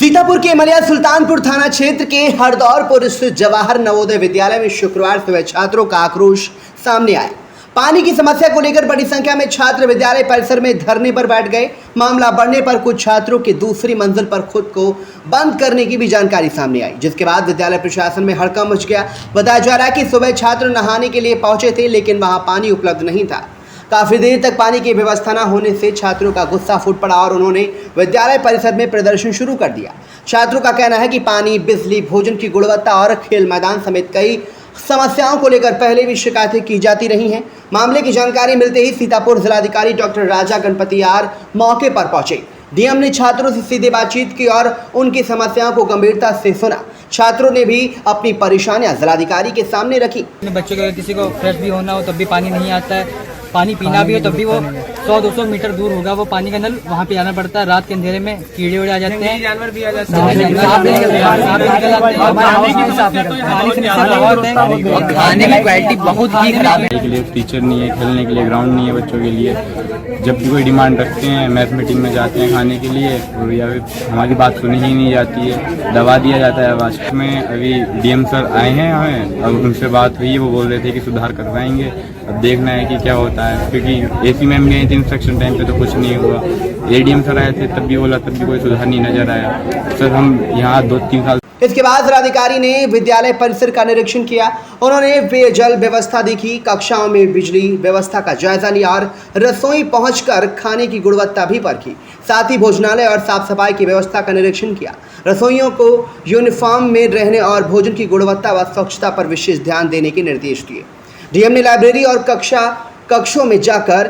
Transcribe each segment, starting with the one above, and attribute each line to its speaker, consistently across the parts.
Speaker 1: सीतापुर के मलिया सुल्तानपुर थाना क्षेत्र के हरदौरपुर स्थित जवाहर नवोदय विद्यालय में शुक्रवार सुबह छात्रों का आक्रोश सामने आया। पानी की समस्या को लेकर बड़ी संख्या में छात्र विद्यालय परिसर में धरने पर बैठ गए। मामला बढ़ने पर कुछ छात्रों के दूसरी मंजिल पर खुद को बंद करने की भी जानकारी सामने आई, जिसके बाद विद्यालय प्रशासन में हड़कंप मच गया। बताया जा रहा है कि सुबह छात्र नहाने के लिए पहुंचे थे, लेकिन वहां पानी उपलब्ध नहीं था। काफी देर तक पानी की व्यवस्था न होने से छात्रों का गुस्सा फूट पड़ा और उन्होंने विद्यालय परिसर में प्रदर्शन शुरू कर दिया। छात्रों का कहना है कि पानी, बिजली, भोजन की गुणवत्ता और खेल मैदान समेत कई समस्याओं को लेकर पहले भी शिकायतें की जाती रही हैं। मामले की जानकारी मिलते ही सीतापुर जिलाधिकारी डॉक्टर राजा गणपति आर मौके पर पहुंचे। डीएम ने छात्रों से सीधे बातचीत की और उनकी समस्याओं को गंभीरता से सुना। छात्रों ने भी अपनी परेशानियां जिलाधिकारी के सामने रखी।
Speaker 2: बच्चों को किसी को फ्रेश भी होना हो तब भी पानी नहीं आता है, पानी पीना भी हो तब भी वो 100-200 मीटर दूर होगा वो पानी का नल, वहाँ पे आना पड़ता है। रात के अंधेरे में कीड़े उड़े आ जाते हैं, जानवर भी आ जाते हैं, खाने की क्वालिटी बहुत ही खराब है।
Speaker 3: के लिए टीचर नहीं है, खेलने के लिए ग्राउंड नहीं है बच्चों के लिए। जब भी कोई डिमांड रखते हैं, मैथ मीटिंग में जाते हैं खाने के लिए, और या फिर हमारी बात सुनी ही नहीं जाती है, दबा दिया जाता है। वास्तव में अभी डीएम सर आए हैं हमें, अब उनसे बात हुई, वो बोल रहे थे कि सुधार करवाएंगे। अब देखना है कि क्या होता है, क्योंकि एसी मैम गए थे इंस्ट्रक्शन टाइम पे तो कुछ नहीं हुआ। एडीएम सर आए थे तब भी बोला, तब भी कोई सुधार नहीं नजर आया। सर हम यहाँ 2-3 साल।
Speaker 1: इसके बाद जिलाधिकारी ने विद्यालय परिसर का निरीक्षण किया। उन्होंने पेयजल व्यवस्था देखी, कक्षाओं में बिजली व्यवस्था का जायजा लिया और रसोई पहुंचकर खाने की गुणवत्ता भी परखी। साथ ही भोजनालय और साफ सफाई की व्यवस्था का निरीक्षण किया। रसोइयों को यूनिफॉर्म में रहने और भोजन की गुणवत्ता व स्वच्छता पर विशेष ध्यान देने के निर्देश दिए। डीएम ने लाइब्रेरी और कक्षों में जाकर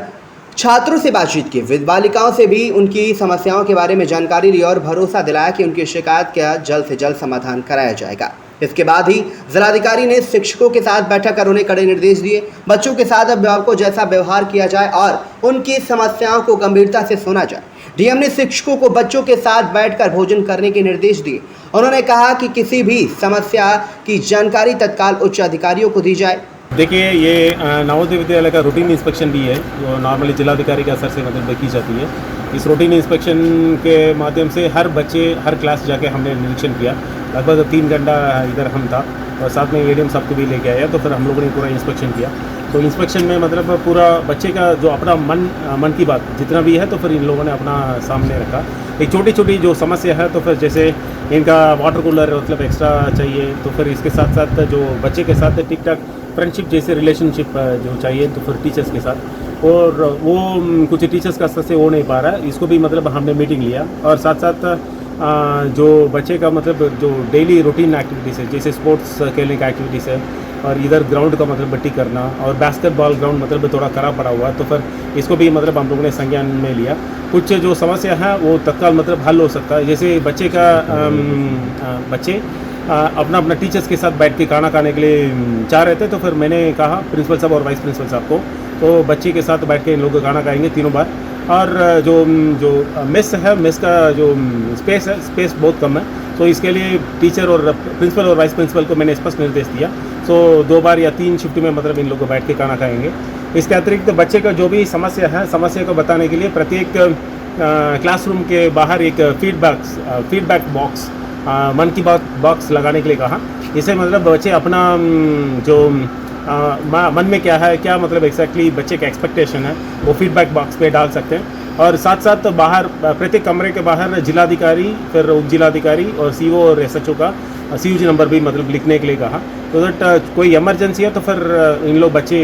Speaker 1: छात्रों से बातचीत की। बालिकाओं से भी उनकी समस्याओं के बारे में जानकारी ली और भरोसा दिलाया कि उनकी शिकायत का जल्द से जल्द समाधान कराया जाएगा। इसके बाद ही जिलाधिकारी ने शिक्षकों के साथ बैठक कर उन्हें कड़े निर्देश दिए। बच्चों के साथ अभिभावकों जैसा व्यवहार किया जाए और उनकी समस्याओं को गंभीरता से सुना जाए। डीएम ने शिक्षकों को बच्चों के साथ बैठकर भोजन करने के निर्देश दिए। उन्होंने कहा कि किसी भी समस्या की जानकारी तत्काल उच्च अधिकारियों को दी जाए।
Speaker 4: देखिए, ये नवोदय विद्यालय का रूटीन इंस्पेक्शन भी है, जो नॉर्मली जिलाधिकारी के असर से मतलब की जाती है। इस रूटीन इंस्पेक्शन के माध्यम से हर बच्चे हर क्लास जाके हमने निरीक्षण किया। लगभग 3 घंटा इधर हम था और साथ में एडीएम साहब को भी लेके आया, तो फिर हम लोगों ने पूरा इंस्पेक्शन किया। तो इंस्पेक्शन में मतलब पूरा बच्चे का जो अपना मन की बात जितना भी है, तो फिर इन लोगों ने अपना सामने रखा। एक छोटी छोटी जो समस्या है, तो फिर जैसे इनका वाटर कूलर मतलब एक्स्ट्रा चाहिए, तो फिर इसके साथ साथ जो बच्चे के साथ ठीक ठाक फ्रेंडशिप जैसे रिलेशनशिप जो चाहिए, तो फिर टीचर्स के साथ, और वो कुछ टीचर्स का स्तर से हो नहीं पा रहा है। इसको भी मतलब हमने मीटिंग लिया और साथ साथ जो बच्चे का मतलब जो डेली रूटीन एक्टिविटीज़ है, जैसे स्पोर्ट्स खेलने का एक्टिविटीज़ है, और इधर ग्राउंड का मतलब मिट्टी करना, और बास्केटबॉल ग्राउंड मतलब थोड़ा खराब पड़ा हुआ है, तो फिर इसको भी मतलब हम लोगों ने संज्ञान में लिया। कुछ जो समस्या है वो तत्काल मतलब हल हो सकता है। जैसे बच्चे अपना टीचर्स के साथ बैठ के खाना खाने के लिए चाह रहे थे, तो फिर मैंने कहा प्रिंसिपल साहब और वाइस प्रिंसिपल साहब को, तो बच्चे के साथ बैठ के इन लोग खाना खाएंगे तीनों बार। और जो मेस है, मेस का जो स्पेस है, स्पेस बहुत कम है, तो इसके लिए टीचर और प्रिंसिपल और वाइस प्रिंसिपल को मैंने स्पष्ट निर्देश दिया। तो 2 बार या 3 शिफ्ट में मतलब इन लोग को बैठ के खाना खाएंगे। इसके अतिरिक्त बच्चे का जो भी समस्या है, समस्या को बताने के लिए प्रत्येक क्लासरूम के बाहर एक फीडबैक बॉक्स, मन की बात बॉक्स लगाने के लिए कहा। इसे मतलब बच्चे अपना जो मन में क्या है, क्या मतलब एक्जैक्टली बच्चे का एक्सपेक्टेशन है, वो फीडबैक बॉक्स पे डाल सकते हैं। और साथ साथ बाहर प्रत्येक कमरे के बाहर जिलाधिकारी, फिर उप जिलाधिकारी और सीओ और एसएचओ का सीयूजी नंबर भी मतलब लिखने के लिए कहा, तो दैट कोई इमरजेंसी है तो फिर इन लोग बच्चे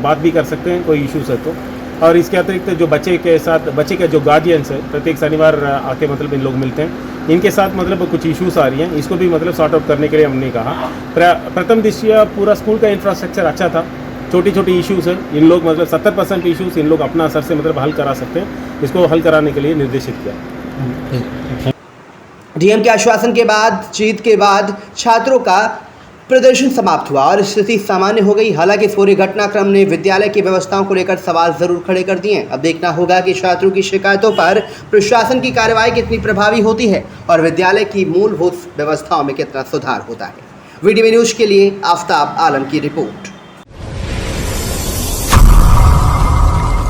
Speaker 4: बात भी कर सकते हैं, कोई इश्यूज है तो। और इसके अतिरिक्त जो बच्चे के जो गार्जियंस है, प्रत्येक शनिवार आके मतलब इन लोग मिलते हैं। इनके साथ मतलब कुछ इश्यूज आ रही हैं, इसको भी मतलब सॉर्ट आउट करने के लिए हमने कहा। प्रथम दृष्टया पूरा स्कूल का इंफ्रास्ट्रक्चर अच्छा था, छोटी छोटी इश्यूज है, इन लोग मतलब 70% इश्यूज इन लोग अपना असर से मतलब हल करा सकते हैं। इसको हल कराने के लिए निर्देशित किया।
Speaker 1: डीएम के आश्वासन के बाद जीत के बाद छात्रों का प्रदर्शन समाप्त हुआ और स्थिति सामान्य हो गई। हालांकि इस पूरे घटनाक्रम ने विद्यालय की व्यवस्थाओं को लेकर सवाल जरूर खड़े कर दिए। अब देखना होगा कि छात्रों की शिकायतों पर प्रशासन की कार्रवाई कितनी प्रभावी होती है और विद्यालय की मूलभूत व्यवस्थाओं में कितना सुधार होता है। वीटीवी न्यूज के लिए आफताब आलम की रिपोर्ट।